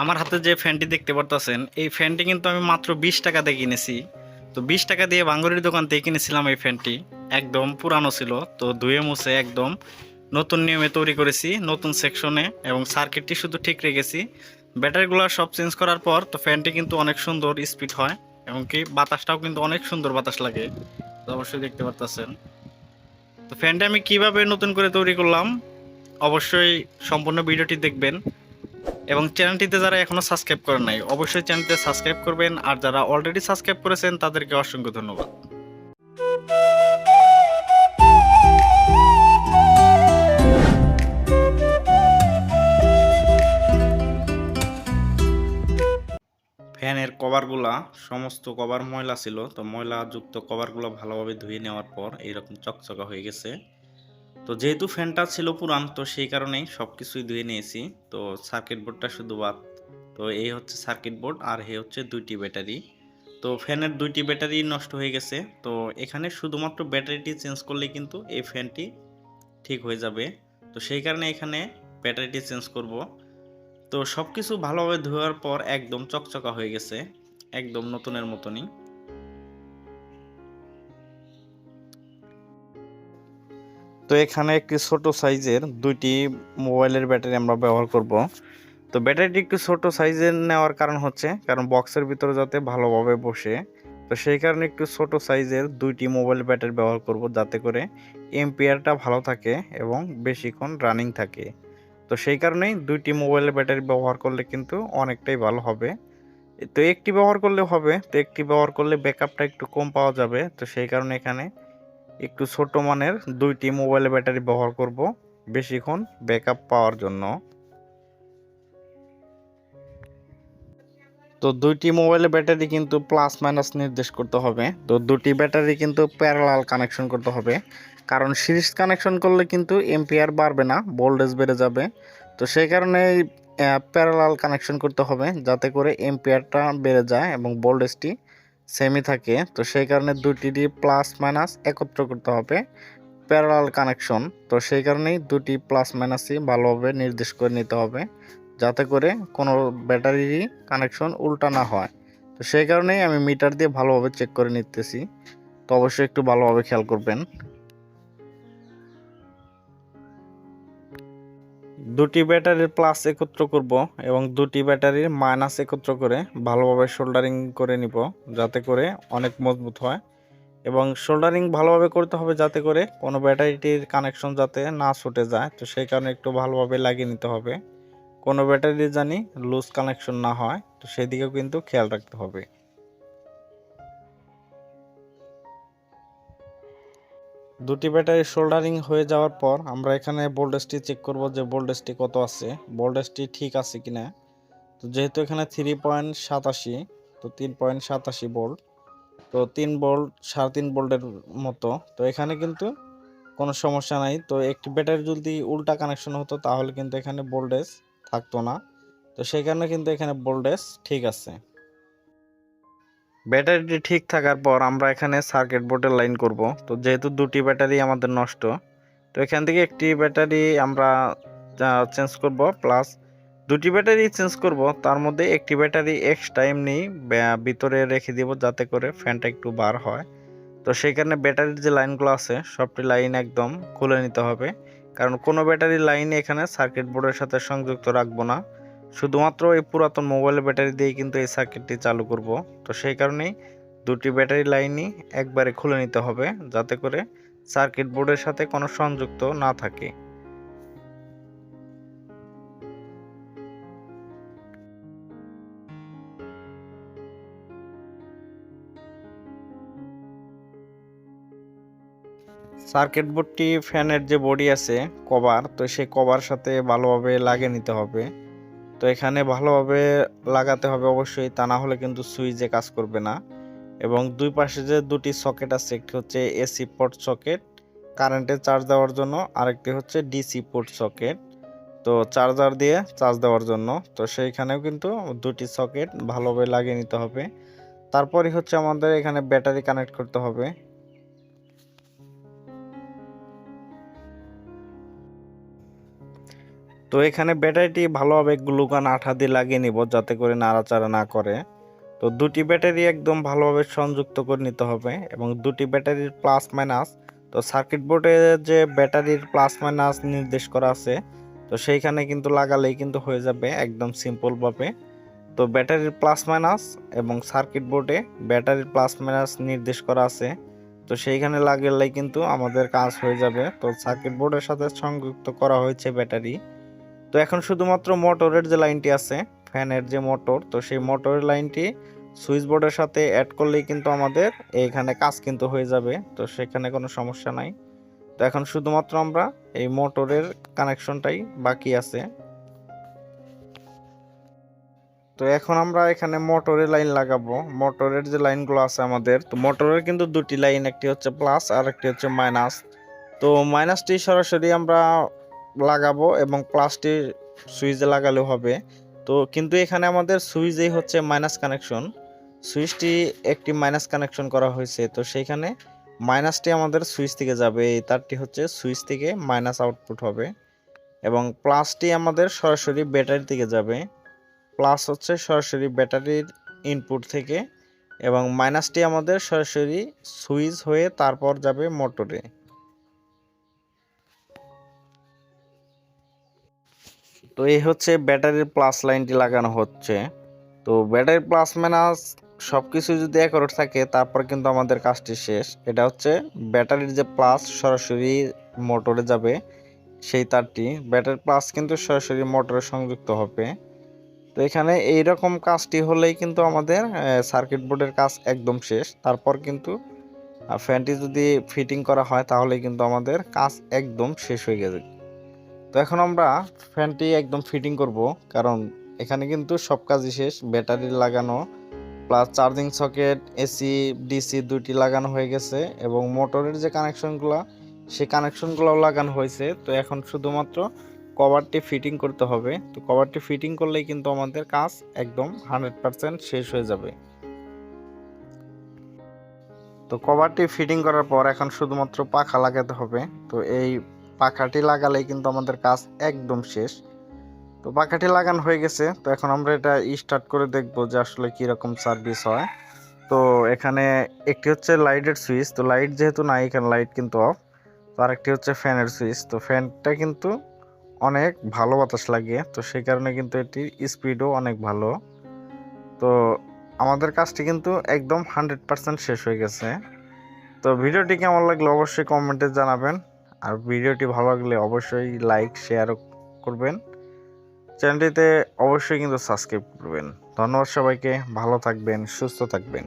আমার হাতে যে ফ্যানটি দেখতে পারতেছেন এই ফ্যানটি কিন্তু আমি মাত্র 20 টাকা দিয়ে কিনেছি। তো 20 টাকা দিয়ে বাঙ্গুরির দোকান থেকে কিনেছিলাম এই ফ্যানটি। একদম পুরানো ছিল, তো ধুয়ে মুছে একদম নতুন নিয়মে তৈরি করেছি, নতুন সেকশনে, এবং সার্কিটটি শুধু ঠিক রেখেছি। ব্যাটারিগুলো সব চেঞ্জ করার পর তো ফ্যানটি কিন্তু অনেক সুন্দর স্পিড হয়, এবং কি বাতাসটাও কিন্তু অনেক সুন্দর বাতাস লাগে। তো অবশ্যই দেখতে পারতেছেন। তো ফ্যানটা আমি কিভাবে নতুন করে তৈরি করলাম অবশ্যই সম্পূর্ণ ভিডিওটি দেখবেন, এবং চ্যানেলটিতে যারা এখনো সাবস্ক্রাইব করেন নাই অবশ্যই চ্যানেলটি সাবস্ক্রাইব করবেন, আর যারা অলরেডি সাবস্ক্রাইব করেছেন তাদেরকে অসংখ্য ধন্যবাদ। ফ্যানের কভারগুলা সমস্ত কভার ময়লা ছিল, তো ময়লাযুক্ত কভারগুলো ভালোভাবে ধুয়ে নেওয়ার পর এইরকম চকচকা হয়ে গেছে। তো যেহেতু ফ্যানটা ছিল পুরান, তো সেই কারণেই সব কিছুই ধুয়ে নিয়েছি। তো সার্কিট বোর্ডটা শুধু বাদ। তো এই হচ্ছে সার্কিট বোর্ড, আর এই হচ্ছে দুইটি ব্যাটারি। তো ফ্যানের দুইটি ব্যাটারি নষ্ট হয়ে গেছে। তো এখানে শুধুমাত্র ব্যাটারিটি চেঞ্জ করলেই কিন্তু এই ফ্যানটি ঠিক হয়ে যাবে। তো সেই কারণে এখানে ব্যাটারিটি চেঞ্জ করব। তো সব কিছু ভালোভাবে ধোয়ার পর একদম চকচকা হয়ে গেছে, একদম নতুনের মতনই। তো এখানে একটি ছোট সাইজের দুইটি মোবাইলের ব্যাটারি আমরা ব্যবহার করব। তো ব্যাটারিটি একটু ছোট সাইজের নেওয়ার কারণ হচ্ছে কারণ বক্সের ভিতরে যাতে ভালোভাবে বসে। তো সেই কারণে একটু ছোট সাইজের দুইটি মোবাইল ব্যাটারি ব্যবহার করব, যাতে করে এম্পিয়ারটা ভালো থাকে এবং বেশিক্ষণ রানিং থাকে। তো সেই কারণেই দুইটি মোবাইলের ব্যাটারি ব্যবহার করলে কিন্তু অনেকটাই ভালো হবে। তো একটি ব্যবহার করলে হবে, তো একটি ব্যবহার করলে ব্যাকআপটা একটু কম পাওয়া যাবে। তো সেই কারণে এখানে একটু ছোট মানের দুইটি মোবাইলের ব্যাটারি ব্যবহার করব বেশিক্ষণ ব্যাকআপ পাওয়ার জন্য। তো দুইটি মোবাইলের ব্যাটারি কিন্তু প্লাস মাইনাস নির্দেশ করতে হবে। তো দুটি ব্যাটারি কিন্তু প্যারালাল কানেকশন করতে হবে, কারণ সিরিজ কানেকশন করলে কিন্তু এম্পিয়ার বাড়বে না, ভোল্টেজ বেড়ে যাবে। তো সেই কারণে প্যারালাল কানেকশন করতে হবে, যাতে করে এম্পিয়ারটা বেড়ে যায় এবং ভোল্টেজটি সেমই থাকে। তো সেই কারণে দুটি প্লাস মাইনাস একত্র করতে হবে, প্যারালাল কানেকশন। তো সেই কারণেই দুটি প্লাস মাইনাসই ভালোভাবে নির্দেশ করে নিতে হবে, যাতে করে কোনো ব্যাটারিরই কানেকশন উল্টা না হয়। তো সেই কারণেই আমি মিটার দিয়ে ভালোভাবে চেক করে নিতেছি। তো অবশ্যই একটু ভালোভাবে খেয়াল করবেন। দুটি ব্যাটারির প্লাস একত্র করব এবং দুটি ব্যাটারির মাইনাস একত্র করে ভালোভাবে সোল্ডারিং করে নিব, যাতে করে অনেক মজবুত হয়। এবং সোল্ডারিং ভালোভাবে করতে হবে, যাতে করে কোনো ব্যাটারিটির কানেকশন যাতে না ছুটে যায়। তো সেই কারণে একটু ভালোভাবে লাগিয়ে নিতে হবে, কোনো ব্যাটারি জানি লুজ কানেকশন না হয়। তো সেদিকেও কিন্তু খেয়াল রাখতে হবে। দুটি ব্যাটারি সোল্ডারিং হয়ে যাওয়ার পর আমরা এখানে ভোল্টেজটি চেক করব যে ভোল্টেজটি কত আছে, ভোল্টেজটি ঠিক আছে কিনা। তো যেহেতু এখানে 3.87, তো 3.87 ভোল্ট, তো 3 ভোল্ট 3.5 ভোল্টের মতো। তো এখানে কিন্তু কোনো সমস্যা নাই। তো একটি ব্যাটারি যদি উল্টা কানেকশন হতো তাহলে কিন্তু এখানে ভোল্টেজ থাকতো না। তো সেই কারণে কিন্তু এখানে ভোল্টেজ ঠিক আছে। ব্যাটারিটি ঠিক থাকার পর আমরা এখানে সার্কিট বোর্ডের লাইন করব। তো যেহেতু দুটি ব্যাটারি আমাদের নষ্ট, তো এখান থেকে একটি ব্যাটারি আমরা চেঞ্জ করব, প্লাস দুটি ব্যাটারি চেঞ্জ করব, তার মধ্যে একটি ব্যাটারি এক্সট্রা এমনি ভিতরে রেখে দিব, যাতে করে ফ্যানটা একটু বার হয়। তো সেই কারণে ব্যাটারির যে লাইনগুলো আছে সবটি লাইন একদম খুলে নিতে হবে, কারণ কোনো ব্যাটারি লাইন এখানে সার্কিট বোর্ডের সাথে সংযুক্ত রাখবো না। শুধুমাত্র এই পুরাতন মোবাইলের ব্যাটারি দিয়ে কিন্তু এই সার্কিটটি চালু করব। তো সেই কারণেই দুটি ব্যাটারি লাইনই একবারে খুলে নিতে হবে, যাতে করে সার্কিট বোর্ডের সাথে কোনো সংযুক্ত না থাকে। সার্কিট বোর্ডটি ফ্যানের যে বডি আছে কভার, তো সেই কভার সাথে ভালোভাবে লাগিয়ে নিতে হবে। তো এখানে ভালোভাবে লাগাতে হবে অবশ্যই, তা না হলে কিন্তু সুইচে কাজ করবে না। এবং দুই পাশে যে দুটি সকেট আছে, একটি হচ্ছে এসি পোর্ট সকেট কারেন্টে চার্জ দেওয়ার জন্য, আরেকটি হচ্ছে ডিসি পোর্ট সকেট, তো চার্জার দিয়ে চার্জ দেওয়ার জন্য। তো সেইখানেও কিন্তু দুটি সকেট ভালোভাবে লাগিয়ে নিতে হবে। তারপরই হচ্ছে আমাদের এখানে ব্যাটারি কানেক্ট করতে হবে। তো এখানে ব্যাটারিটি ভালোভাবে গ্লুকান আঠা দিয়ে লাগিয়ে নিব যাতে করে নাড়াচাড়া না করে। তো দুটি ব্যাটারি একদম ভালোভাবে সংযুক্ত করে নিতে হবে এবং দুটি ব্যাটারির প্লাস মাইনাস, তো সার্কিট বোর্ডে যে ব্যাটারির প্লাস মাইনাস নির্দেশ করা আছে তো সেইখানে কিন্তু লাগালেই কিন্তু হয়ে যাবে একদম সিম্পলভাবে। তো ব্যাটারির প্লাস মাইনাস এবং সার্কিট বোর্ডে ব্যাটারির প্লাস মাইনাস নির্দেশ করা আছে, তো সেইখানে লাগালেই কিন্তু আমাদের কাজ হয়ে যাবে। তো সার্কিট বোর্ডের সাথে সংযুক্ত করা হয়েছে ব্যাটারি। তো এখন শুধুমাত্র মোটরের যে লাইনটি আছে, ফ্যানের যে মোটর, তো সেই মোটরের লাইনটি সুইচ বোর্ডের সাথে অ্যাড করলেই কিন্তু আমাদের এইখানে কাজ কিন্তু হয়ে যাবে। তো সেখানে কোনো সমস্যা নাই। তো এখন শুধুমাত্র আমরা এই মোটরের কানেকশনটাই বাকি আছে। তো এখন আমরা এখানে মোটরের লাইন লাগাবো। মোটরের যে লাইনগুলো আছে আমাদের, তো মোটরের কিন্তু দুটি লাইন, একটি হচ্ছে প্লাস আর একটি হচ্ছে মাইনাস। তো মাইনাসটি সরাসরি আমরা লাগাবো এবং প্লাসটি সুইচে লাগালেও হবে। তো কিন্তু এখানে আমাদের সুইচেই হচ্ছে মাইনাস কানেকশন, সুইচটি একটি মাইনাস কানেকশন করা হয়েছে। তো সেইখানে মাইনাসটি আমাদের সুইচ থেকে যাবে, এই তারটি হচ্ছে সুইচ থেকে মাইনাস আউটপুট হবে এবং প্লাসটি আমাদের সরাসরি ব্যাটারি থেকে যাবে। প্লাস হচ্ছে সরাসরি ব্যাটারির ইনপুট থেকে এবং মাইনাসটি আমাদের সরাসরি সুইচ হয়ে তারপর যাবে মোটরে। তো এই হচ্ছে ব্যাটারির প্লাস লাইনটি লাগানো হচ্ছে। তো ব্যাটারির প্লাস মাইনাস সব কিছু যদি অ্যাকুরেট থাকে তারপর কিন্তু আমাদের কাজটি শেষ। এটা হচ্ছে ব্যাটারির যে প্লাস সরাসরি মোটরে যাবে সেই তারটি, ব্যাটারির প্লাস কিন্তু সরাসরি মোটরে সংযুক্ত হবে। তো এখানে এইরকম কাজটি হলেই কিন্তু আমাদের সার্কিট বোর্ডের কাজ একদম শেষ। তারপর কিন্তু ফ্যানটি যদি ফিটিং করা হয় তাহলে কিন্তু আমাদের কাজ একদম শেষ হয়ে গেছে। তো এখন আমরা ফ্যানটি একদম ফিটিং করব, কারণ এখানে কিন্তু সব কাজই শেষ। ব্যাটারি লাগানো plus charging socket, AC DC দুইটি লাগানো হয়ে গেছে এবং মোটরের যে কানেকশনগুলো সেই কানেকশনগুলোও লাগানো হয়েছে। তো এখন শুধুমাত্র কভারটি ফিটিং করতে হবে। তো কভারটি ফিটিং করলেই কিন্তু আমাদের কাজ একদম 100% শেষ হয়ে যাবে। তো কভারটি ফিটিং করার পর এখন শুধুমাত্র পাখা লাগাতে হবে। তো এই পাখাটি লাগালেই কিন্তু আমাদের কাজ একদম শেষ। তো পাখাটি লাগানো হয়ে গেছে। তো এখন আমরা এটা স্টার্ট করে দেখব যে আসলে কীরকম সার্ভিস হয়। তো এখানে একটি হচ্ছে লাইটের সুইচ, তো লাইট যেহেতু নাই এখানে লাইট কিন্তু অফ। তো আরেকটি হচ্ছে ফ্যানের সুইচ, তো ফ্যানটা কিন্তু অনেক ভালো বাতাস লাগে, তো সেই কারণে কিন্তু এটির স্পিডও অনেক ভালো। তো আমাদের কাজটি কিন্তু একদম 100% শেষ হয়ে গেছে। তো ভিডিওটি কেমন লাগলো অবশ্যই কমেন্টে জানাবেন, আর ভিডিওটি ভালো লাগলে অবশ্যই লাইক শেয়ারও করবেন। চ্যানেলটিতে অবশ্যই কিন্তু সাবস্ক্রাইব করবেন। ধন্যবাদ সবাইকে, ভালো থাকবেন, সুস্থ থাকবেন।